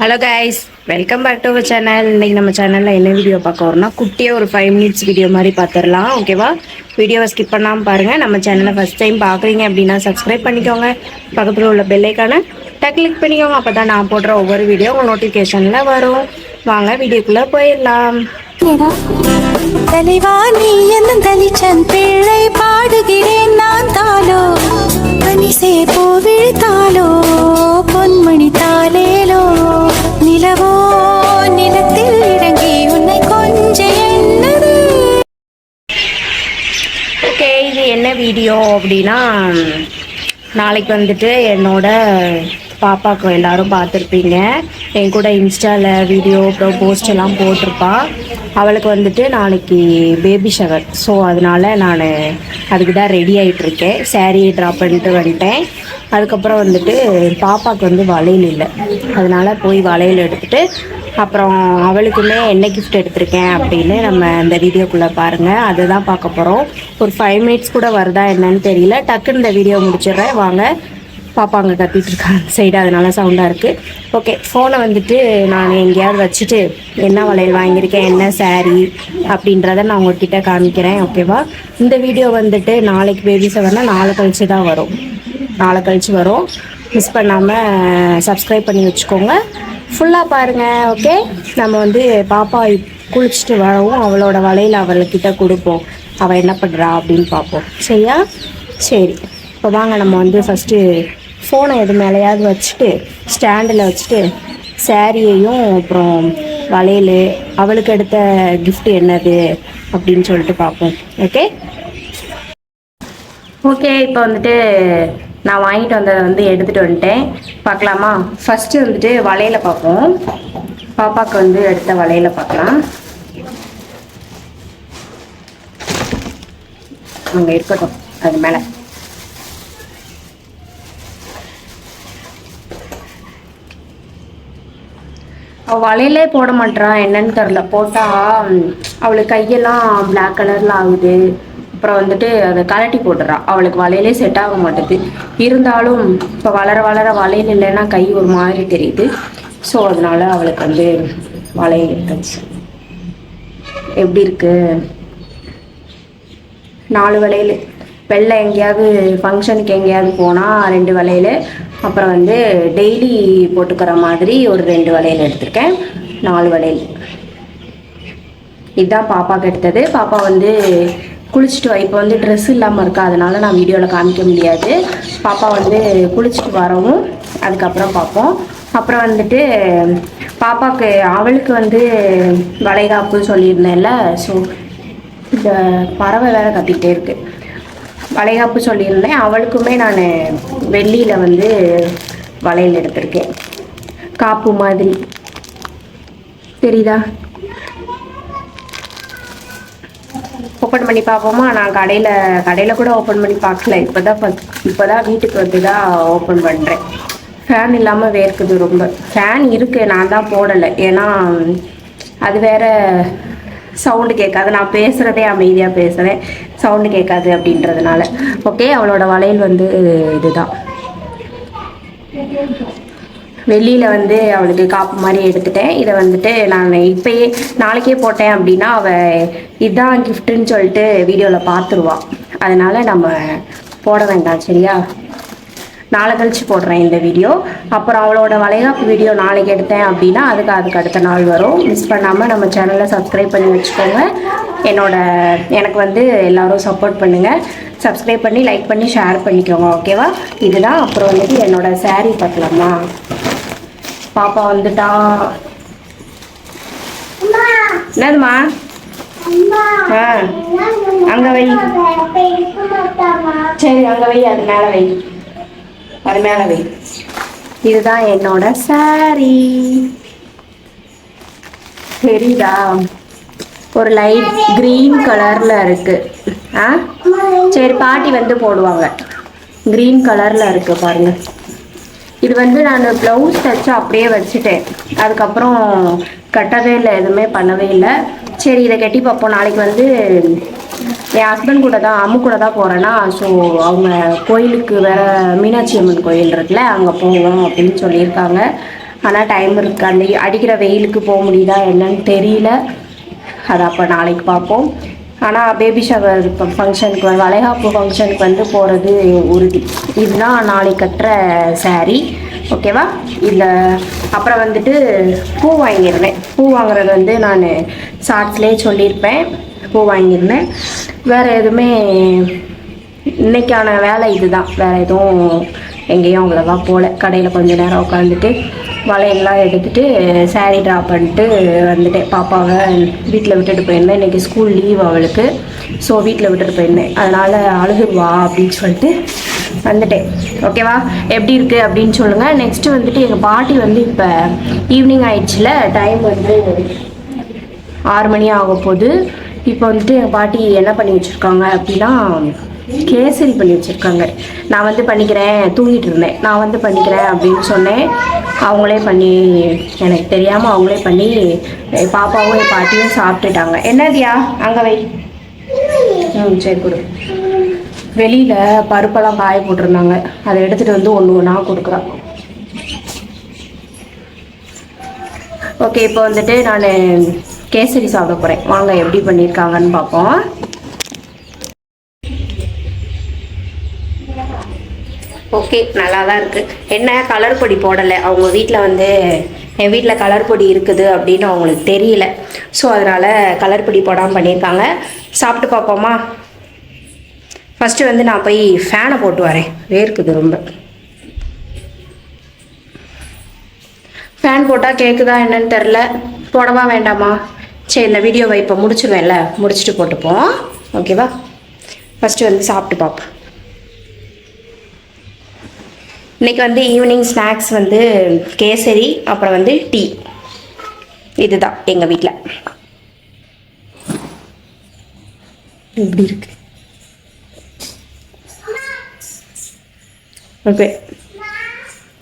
Hello guys, welcome back to our channel. இன்னைக்கு நம்ம சேனலில் என்ன வீடியோ பார்க்க வரோம்னா, குட்டியாக ஒரு 5 மினிட்ஸ் வீடியோ மாதிரி பார்த்துடலாம். ஓகேவா? வீடியோவை ஸ்கிப் பண்ணாமல் பாருங்கள். நம்ம சேனலை ஃபஸ்ட் டைம் பார்க்குறீங்க அப்படின்னா சப்ஸ்கிரைப் பண்ணிக்கோங்க. பக்கத்தில் உள்ள பெல்லைக்கான கிளிக் பண்ணிக்கோங்க. அப்போ தான் நான் போடுற ஒவ்வொரு வீடியோ உங்கள் நோட்டிஃபிகேஷனில் வரும். வாங்க வீடியோக்குள்ளே போயிடலாம். தலைவா நீ என்ன தலிச்சன் பிள்ளை பாடுகிறேன் நான் தாலோ கனிசே போவிழ்த்தாலோ பொன்மணி தாலேலோ நிலவோ நிலத்தில் இறங்கி உன்னை கொஞ்ச என்னது. ஓகே, இது என்ன வீடியோ அப்படின்னா, நாளைக்கு வந்துட்டு என்னோட பாப்பாவுக்கு எல்லாரும் பார்த்துருப்பீங்க. என் கூட இன்ஸ்டாவில் வீடியோ அப்புறம் போஸ்ட் எல்லாம் போட்டிருப்பா. அவளுக்கு வந்துட்டு நாளைக்கு பேபி ஷவர். ஸோ அதனால் நான் அதுக்கு தான் ரெடி ஆகிட்டுருக்கேன். சாரியை ட்ராப் பண்ணிட்டு வந்துட்டேன். அதுக்கப்புறம் வந்துட்டு பாப்பாவுக்கு வந்து வளையல் இல்லை, அதனால் போய் வளையல் எடுத்துகிட்டு அப்புறம் அவளுக்குமே என்ன கிஃப்ட் எடுத்திருக்கேன் அப்படின்னு நம்ம இந்த வீடியோக்குள்ளே பாருங்கள். அதை தான் பார்க்க போகிறோம். ஒரு 5 மினிட்ஸ் கூட வருதா என்னன்னு தெரியல. டக்குன்னு இந்த வீடியோ முடிச்சிடுறேன். வாங்க. பாப்பா அங்கே கத்திட்டு இருக்காங்க சைடு, அதனால சவுண்டாக இருக்குது. ஓகே, ஃபோனை வந்துட்டு நான் எங்கேயாவது வச்சுட்டு என்ன வளையல் வாங்கியிருக்கேன், என்ன சாரீ அப்படின்றத நான் உங்கள்கிட்ட காமிக்கிறேன். ஓகேவா? இந்த வீடியோ வந்துட்டு நாளைக்கு பேபி ஷவர்னா நாளை கழிச்சு தான் வரும். நாளை கழிச்சு வரும். மிஸ் பண்ணாமல் சப்ஸ்கிரைப் பண்ணி வச்சுக்கோங்க. ஃபுல்லாக பாருங்கள். ஓகே, நம்ம வந்து பாப்பா குளிச்சுட்டு வரவும் அவளோட வளையல் அவள்கிட்ட கொடுப்போம். அவள் என்ன பண்ணுறா அப்படின்னு பார்ப்போம். சரியா? சரி, இப்போ வாங்க நம்ம வந்து ஃபஸ்ட்டு ஃபோனை எது மேலேயாவது வச்சுட்டு ஸ்டாண்டில் வச்சுட்டு சாரியையும் அப்புறம் வளையல் அவளுக்கு எடுத்த கிஃப்ட் என்னது அப்படின்னு சொல்லிட்டு பார்ப்போம். ஓகே ஓகே இப்போ வந்துட்டு நான் வாங்கிட்டு வந்ததை வந்து எடுத்துகிட்டு வந்துட்டேன். பார்க்கலாமா? ஃபஸ்ட்டு வந்துட்டு வளையலை பார்ப்போம். பாப்பாவுக்கு வந்து எடுத்த வளையலை பார்க்கலாம். அங்கே இருக்கட்டும், அது மேலே. அவள் வளையலே போட மாட்டான், என்னன்னு தெரில. போட்டால் அவளுக்கு கையெல்லாம் பிளாக் கலரில் ஆகுது. அப்புறம் வந்துட்டு அதை கலட்டி போட்டுறா. அவளுக்கு வளையலே செட் ஆக மாட்டேது. இருந்தாலும் இப்போ வளர வளர வளையல் இல்லைன்னா கை ஒரு மாதிரி தெரியுது. ஸோ அதனால அவளுக்கு வந்து வளையல் எடுத்துச்சு. எப்படி இருக்கு? 4 வளையல். வெளில எங்கேயாவது ஃபங்க்ஷனுக்கு எங்கேயாவது போனால் 2 வளையல், அப்புறம் வந்து டெய்லி போட்டுக்கிற மாதிரி ஒரு 2 வளையல் எடுத்திருக்கேன். 4 வளையல். இதுதான் பாப்பாவுக்கு எடுத்தது. பாப்பா வந்து குளிச்சுட்டு இப்போ வந்து ட்ரெஸ் இல்லாமல் இருக்கா, அதனால நான் வீடியோவில் காமிக்க முடியாது. பாப்பா வந்து குளிச்சுட்டு வரவும் அதுக்கப்புறம் பார்ப்போம். அப்புறம் வந்துட்டு பாப்பாவுக்கு அவளுக்கு வந்து வளைகாப்பு சொல்லியிருந்தேன்ல. ஸோ இந்த பறவை வேற கத்திக்கிட்டே இருக்கு. வளைகாப்பு சொல்லியிருந்தேன். அவளுக்குமே நான் வெள்ளியில் வந்து வளையல் எடுத்திருக்கேன். காப்பு மாதிரி தெரியுதா? ஓப்பன் பண்ணி பார்ப்போமா? நான் கடையில் கூட ஓப்பன் பண்ணி பார்க்கல. இப்போதான் வீட்டுக்கு வந்து தான் ஓப்பன் பண்ணுறேன். ஃபேன் இல்லாமல் வேர்க்குது ரொம்ப. ஃபேன் இருக்குது, நான் தான் போடலை. ஏன்னா அது வேற சவுண்டு கேட்காது. நான் பேசுகிறதே அமைதியாக பேசுகிறேன், சவுண்டு கேட்காது அப்படின்றதுனால. ஓகே, அவளோட வளையல் வந்து இதுதான். வெள்ளியில் வந்து அவளுக்கு காப்பு மாதிரி எடுத்துட்டேன். இதை வந்துட்டு நான் இப்போயே நாளைக்கே போட்டேன் அப்படின்னா அவள் இதுதான் கிஃப்ட்டுன்னு சொல்லிட்டு வீடியோவில் பார்த்துருவாள். அதனால் நம்ம போட வேண்டாம். சரியா? நாளை கழிச்சு போடுறேன் இந்த வீடியோ. அப்புறம் அவளோட வளைகாப்பு வீடியோ நாளைக்கு எடுத்தேன் அப்படின்னா அதுக்கு அடுத்த நாள் வரும். மிஸ் பண்ணாமல் நம்ம சேனலை சப்ஸ்கிரைப் பண்ணி வச்சுக்கோங்க. எனக்கு வந்து எல்லோரும் சப்போர்ட் பண்ணுங்கள். சப்ஸ்கிரைப் பண்ணி லைக் பண்ணி ஷேர் பண்ணிக்கோங்க. ஓகேவா? இதுதான். அப்புறம் வந்துட்டு என்னோட சாரீ பார்க்கலாமா? பாப்பா வந்துட்டா. என்னதுமா? அங்கே வை. சரி, அங்கே வை. அது மேலே வை. அது மேலே வை. இதுதான் என்னோட சாரீ. தெரியுதா? ஒரு லைட் கிரீன் கலரில் இருக்கு. சரி, பாட்டி வந்து போடுவாங்க. கிரீன் கலரில் இருக்கு பாருங்க. இது வந்து நான் ப்ளவுஸ் தைச்சு அப்படியே வச்சுட்டேன். அதுக்கப்புறம் கட்டவே இல்லை, எதுவுமே பண்ணவே இல்லை. சரி, இதை கட்டி பார்ப்போம். நாளைக்கு வந்து என் ஹஸ்பண்ட் கூட தான், அம்மு கூட தான் போகிறேன்னா. ஸோ அவங்க கோயிலுக்கு வேறு மீனாட்சி அம்மன் கோயில் இருக்குல்ல, அங்கே போவோம் அப்படின்னு சொல்லியிருக்காங்க. ஆனால் டைம் இருக்குது. அந்த அடிக்கிற வெயிலுக்கு போக முடியுதா என்னன்னு தெரியல. அது அப்போ நாளைக்கு பார்ப்போம். ஆனால் பேபி ஷவர் ஃபங்க்ஷனுக்கு வளைகாப்பு ஃபங்க்ஷனுக்கு வந்து போகிறது உறுதி. இதுதான் நாளைக்கு கட்டுற saree. ஓகேவா? இல்லை அப்புறம் வந்துட்டு பூ வாங்கியிருந்தேன். பூ வாங்குறது வந்து நான் ஷார்ட்ஸ்லேயே சொல்லியிருப்பேன். பூ வாங்கியிருந்தேன். வேறு எதுவுமே இன்னைக்கான வேலை இதுதான். வேறு எதுவும் எங்கேயும் அவ்வளோவா போகல. கடையில் கொஞ்சம் நேரம் உட்காந்துட்டு வளையல்லாம் எடுத்துகிட்டு saree ட்ரா பண்ணிட்டு வந்துட்டேன். பாப்பாவை வீட்டில் விட்டுட்டு போயிருந்தேன். இன்றைக்கி ஸ்கூல் லீவ் அவளுக்கு. ஸோ வீட்டில் விட்டுட்டு போயிருந்தேன். அதனால் அழுகுவா அப்படின்னு சொல்லிட்டு வந்துட்டேன். ஓகேவா? எப்படி இருக்குது அப்படின்னு சொல்லுங்கள். நெக்ஸ்ட்டு வந்துட்டு எங்கள் பாட்டி வந்து இப்போ ஈவினிங் ஆயிடுச்சுல, டைம் வந்து 6 மணி ஆக போகுது. இப்போ வந்துட்டு எங்கள் பாட்டி என்ன பண்ணி வச்சுருக்காங்க அப்படின்னா கேசரி பண்ணி வச்சுருக்காங்க. நான் வந்து பண்ணிக்கிறேன், தூங்கிட்டு இருந்தேன். நான் வந்து பண்ணிக்கிறேன் அப்படின்னு சொன்னேன். அவங்களே பண்ணி, எனக்கு தெரியாமல் அவங்களே பண்ணி பாப்பாவும் என் பாட்டியும் சாப்பிட்டுட்டாங்க. என்னதியா அங்கே வை. சரி கொடு. வெளியில் பருப்பெல்லாம் காய போட்டிருந்தாங்க. அதை எடுத்துகிட்டு வந்து ஒன்று ஒன்றா கொடுக்குறான். ஓகே, இப்போ வந்துட்டு நான் கேசரி சாப்பிட போகிறேன். வாங்க எப்படி பண்ணியிருக்காங்கன்னு பார்ப்போம். ஓகே, நல்லா தான் இருக்குது. என்ன கலர் பொடி போடலை. அவங்க வீட்டில் வந்து என் வீட்டில் கலர் பொடி இருக்குது அப்படின்னு அவங்களுக்கு தெரியல. ஸோ அதனால் கலர் பொடி போடாமல் பண்ணியிருக்காங்க. சாப்பிட்டு பார்ப்போமா? ஃபஸ்ட்டு வந்து நான் போய் ஃபேனை போட்டு வரேன். வேர்க்குது ரொம்ப. ஃபேன் போட்டால் கேட்குதா என்னன்னு தெரில. போடவா வேண்டாமா? சரி, இந்த வீடியோவை இப்போ முடிச்சுருவேன்ல, முடிச்சுட்டு போட்டுப்போம். ஓகேவா? ஃபஸ்ட்டு வந்து சாப்பிட்டு பார்ப்போம். இன்றைக்கி வந்து ஈவினிங் ஸ்நாக்ஸ் வந்து கேசரி, அப்புறம் வந்து டீ. இதுதான் எங்கள் வீட்டில். எப்படி இருக்கு? Okay,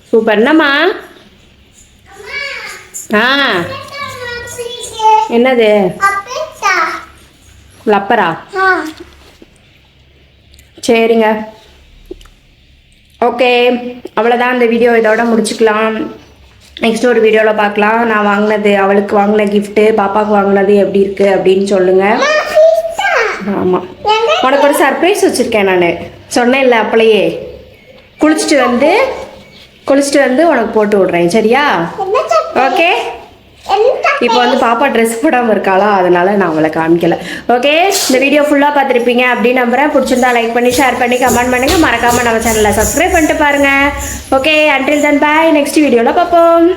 super. என்னம்மா? என்னது? லப்பரா? சரிங்க. ஓகே, அவ்வளோதான். இந்த வீடியோ இதோட முடிச்சுக்கலாம். நெக்ஸ்ட் ஒரு வீடியோவில் பார்க்கலாம். நான் வாங்கினது, அவளுக்கு வாங்கின கிஃப்ட்டு, பாப்பாவுக்கு வாங்கினது எப்படி இருக்குது அப்படின்னு சொல்லுங்கள். ஆமாம், உனக்கு ஒரு சர்ப்ரைஸ் வச்சுருக்கேன். நான் சொன்னேன்ல அப்பளையே. குளிச்சுட்டு வந்து உனக்கு போட்டு விட்றேன். சரியா? ஓகே. இப்போ வந்து பாப்பா ட்ரெஸ் போடாமல் இருக்காளா, அதனால நான் அவளை காமிக்கல. ஓகே, இந்த வீடியோ ஃபுல்லாக பார்த்துருப்பீங்க அப்படின்னு நம்புறேன். பிடிச்சிருந்தா லைக் பண்ணி, ஷேர் பண்ணி, கமெண்ட் பண்ணுங்கள். மறக்காமல் நம்ம சேனலை சப்ஸ்கிரைப் பண்ணிட்டு பாருங்கள். ஓகே, அன்டில் தென் பாய். நெக்ஸ்ட் வீடியோவில் பார்ப்போம்.